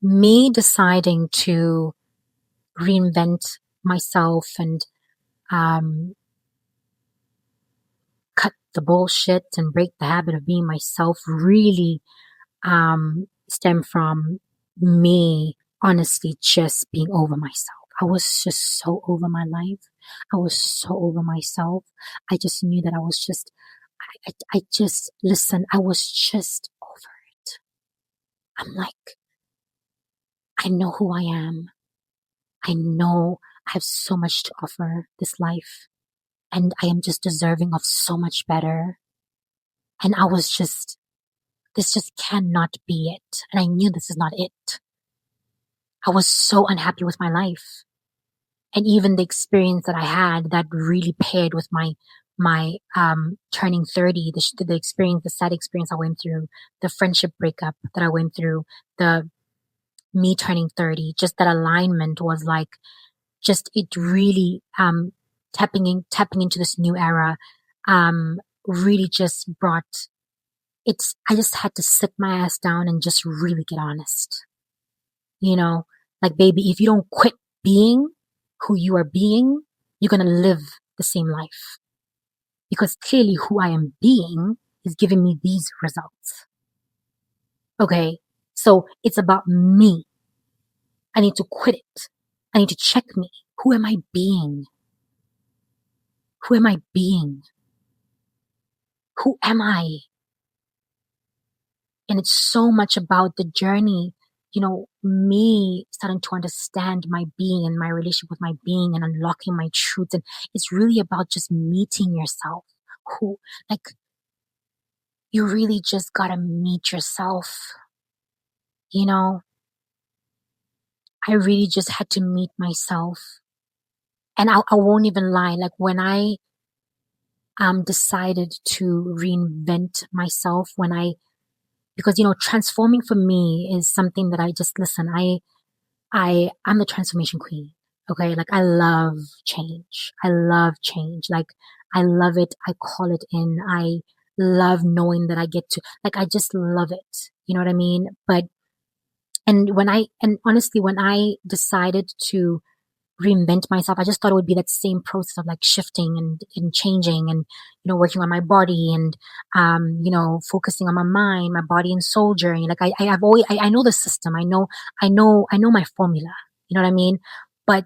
me deciding to reinvent myself and um, cut the bullshit and break the habit of being myself really stem from me honestly just being over myself. I was just so over my life. I was so over myself. I just knew that I was just, I just, listen, I was just over it. I'm like, I know who I am. I know I have so much to offer this life and I am just deserving of so much better. And I was just, this just cannot be it. And I knew this is not it. I was so unhappy with my life. And even the experience that I had that really paired with my turning 30, the experience, the sad experience I went through, the friendship breakup that I went through, the me turning 30, just that alignment was like, just it really, tapping into this new era, really just brought, I just had to sit my ass down and just really get honest. You know, like, baby, if you don't quit being who you are being, you're going to live the same life. Because clearly who I am being is giving me these results. Okay. So it's about me. I need to quit it. I need to check me. Who am I being? Who am I being? Who am I? And it's so much about the journey, me starting to understand my being and my relationship with my being and unlocking my truth. And it's really about just meeting yourself. Who, like, you really just gotta meet yourself. I really just had to meet myself. And I won't even lie. Like, when I decided to reinvent myself, because transforming for me is something that I just, listen, I'm the transformation queen. Okay. Like, I love change. I love change. Like, I love it. I call it in. I love knowing that I get to, like, I just love it. You know what I mean? And honestly, when I decided to reinvent myself, I just thought it would be that same process of like shifting and changing and, working on my body and, focusing on my mind, my body and soul journey. Like, I've always, I know the system. I know my formula. You know what I mean? But,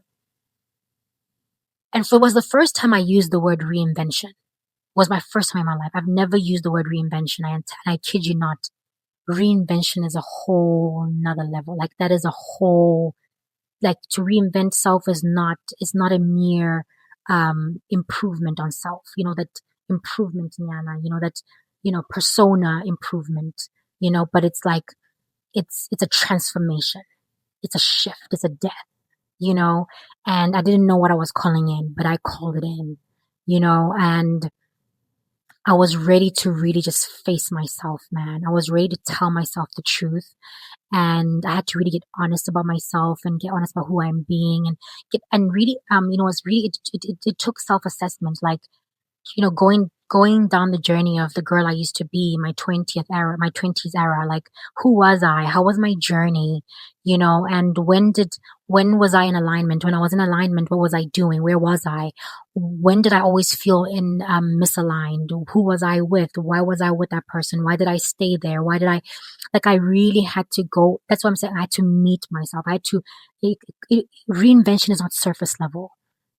and so it was the first time I used the word reinvention. It was my first time in my life. I've never used the word reinvention. I kid you not. Reinvention is a whole nother level. Like, that is a whole, like, to reinvent self is not a mere improvement on self, that improvement, Nyana, that persona improvement, but it's like, it's a transformation, it's a shift, it's a death, and I didn't know what I was calling in, but I called it in, and I was ready to really just face myself, man. I was ready to tell myself the truth. And I had to really get honest about myself and get honest about who I'm being and really, it's really, it took self-assessment, like, going down the journey of the girl I used to be, my 20s era, like, who was I? How was my journey? And when was I in alignment? When I was in alignment, what was I doing? Where was I? When did I always feel misaligned? Who was I with? Why was I with that person? Why did I stay there? Why did I really had to go. That's what I'm saying. I had to meet myself. Reinvention is not surface level.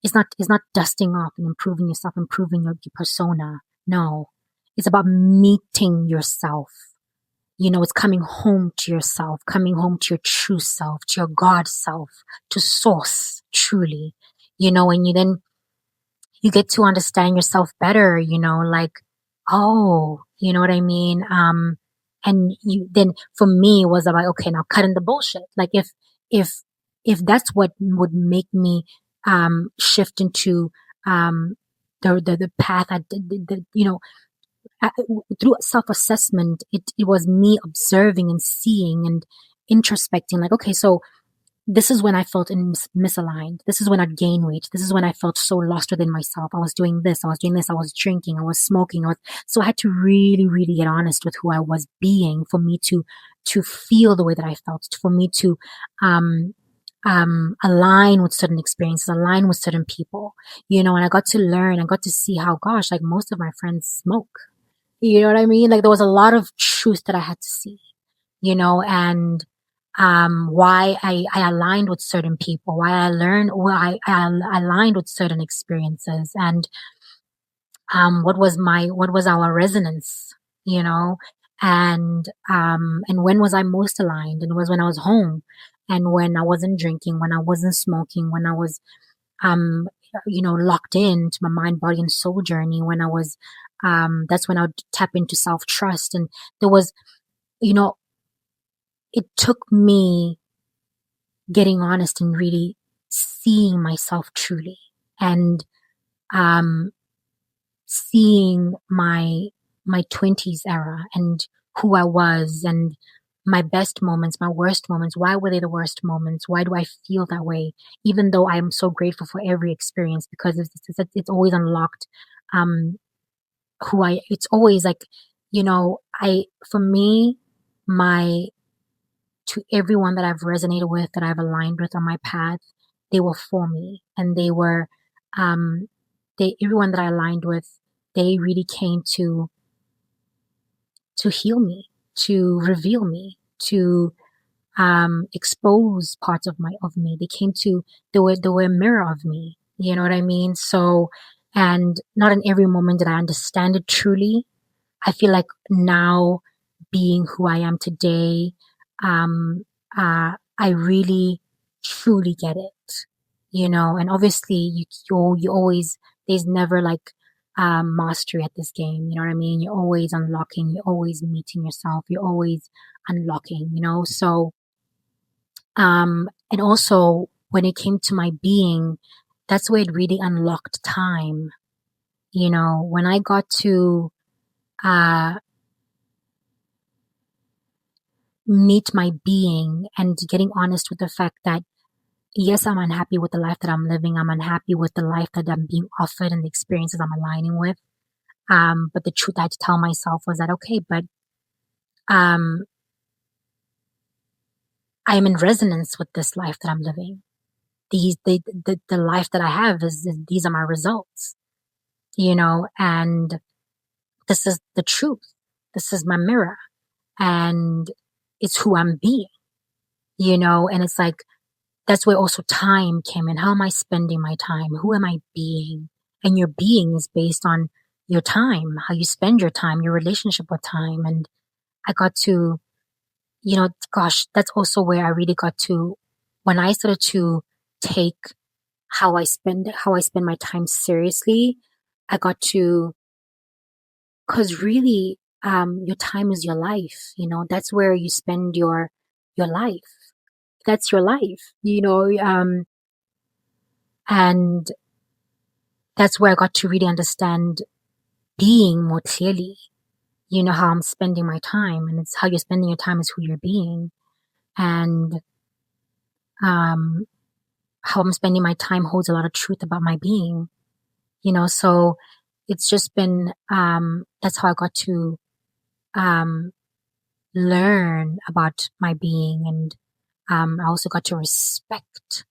It's not dusting off and improving yourself, improving your persona. No, it's about meeting yourself. It's coming home to yourself, coming home to your true self, to your God self, to source truly, and you get to understand yourself better, like, oh, you know what I mean? And then for me it was about, okay, now cutting the bullshit. Like, if, if that's what would make me, shift into, the path I, through self-assessment, it was me observing and seeing and introspecting, like, okay, so this is when I felt misaligned. This is when I'd gain weight. This is when I felt so lost within myself. I was doing this. I was doing this. I was drinking. I was smoking. So I had to really, really get honest with who I was being for me to to feel the way that I felt, for me to um, align with certain experiences, align with certain people, and I got to learn, I got to see how, gosh, like most of my friends smoke. You know what I mean? Like there was a lot of truth that I had to see, and why I aligned with certain people, why I learned, why I aligned with certain experiences, and what was our resonance, you know, and when was I most aligned? And it was when I was home, and when I wasn't drinking, when I wasn't smoking, when I was um locked into my mind, body, and soul journey, when I was that's when I would tap into self trust. And there was, you know it took me getting honest and really seeing myself truly, and um seeing my 20s era and who I was, and my best moments, my worst moments. Why were they the worst moments? Why do I feel that way? Even though I am so grateful for every experience, because it's always unlocked um it's always like, I for me, my to everyone that I've resonated with, that I've aligned with on my path, they were for me, and they were um everyone that I aligned with, they really came to heal me, to reveal me, to expose parts of me. They were a mirror of me. You know what I mean? So, and not in every moment did I understand it truly. I feel like now, being who I am today, um, I really truly get it, and obviously you always, there's never like, mastery at this game. You know what I mean? You're always unlocking, you're always meeting yourself, you're always unlocking, so, and also when it came to my being, that's where it really unlocked time, when I got to, uh, meet my being and getting honest with the fact that, yes, I'm unhappy with the life that I'm living. I'm unhappy with the life that I'm being offered and the experiences I'm aligning with. But the truth I had to tell myself was that, okay, but um, I am in resonance with this life that I'm living. The life that I have these are my results, and this is the truth. This is my mirror, and it's who I'm being, and it's like, that's where also time came in. How am I spending my time? Who am I being? And your being is based on your time, how you spend your time, your relationship with time. And I got to, gosh, that's also where I really got to, when I started to take how I spend my time seriously, I got to, cause really, your time is your life, that's where you spend your life. That's your life, and that's where I got to really understand being more clearly. How I'm spending my time, and it's how you're spending your time is who you're being, and um, how I'm spending my time holds a lot of truth about my being. So it's just been, that's how I got to um, learn about my being, and I also got to respect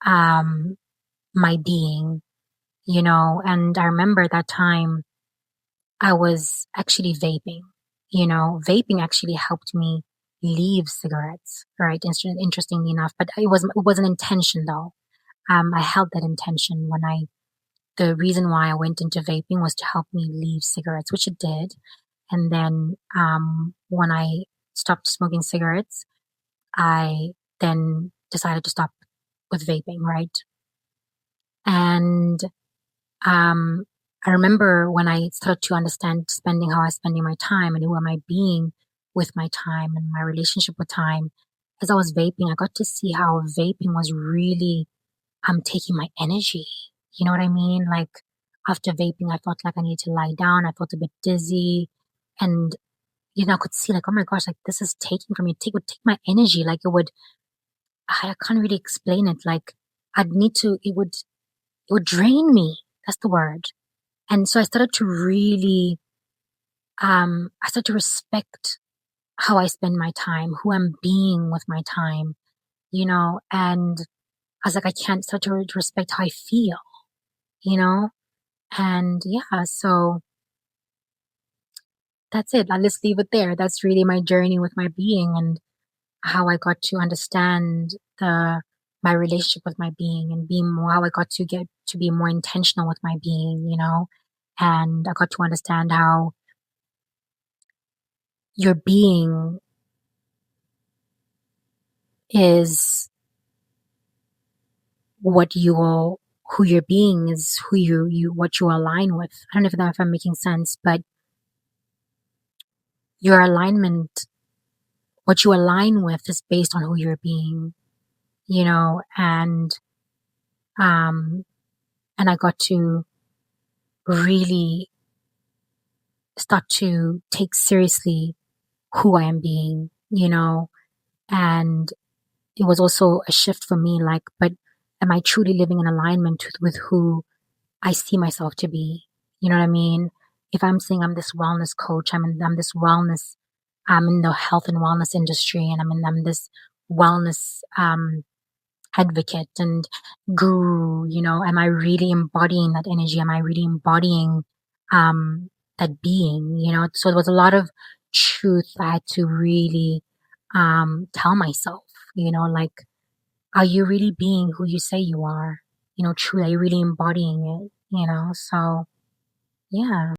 um, my being. And I remember that time I was actually vaping. Vaping actually helped me leave cigarettes, right? Interestingly enough, but it was an intention though. I held that intention the reason why I went into vaping was to help me leave cigarettes, which it did. And then, when I stopped smoking cigarettes, I then decided to stop with vaping, right? And Um, I remember when I started to understand spending, how I spending my time, and who am I being with my time and my relationship with time. As I was vaping, I got to see how vaping was really taking my energy. You know what I mean? Like after vaping, I felt like I needed to lie down. I felt a bit dizzy, and I could see like, oh my gosh, like this is taking from me. It would take my energy. Like it would. I can't really explain it. Like I'd need to. It would drain me. That's the word. And so I started to really, I started to respect how I spend my time, who I'm being with my time, and I was like, I can't start to respect how I feel, you know? And yeah, so that's it. I'll just leave it there. That's really my journey with my being and how I got to understand my relationship with my being and being more how I got to get to be more intentional with my being, and I got to understand how your being is what you will who your being is who you what you align with. I don't know if I'm making sense, but your alignment, what you align with is based on who you're being, and um and I got to really start to take seriously who I am being, and it was also a shift for me, like, but am I truly living in alignment with who I see myself to be? You know what I mean? If I'm saying I'm this wellness coach, I'm in the health and wellness industry, and I'm this wellness advocate and guru, am I really embodying that energy? Am I really embodying that being, So there was a lot of truth I had to really tell myself, like, are you really being who you say you are? Truly, are you really embodying it? So yeah.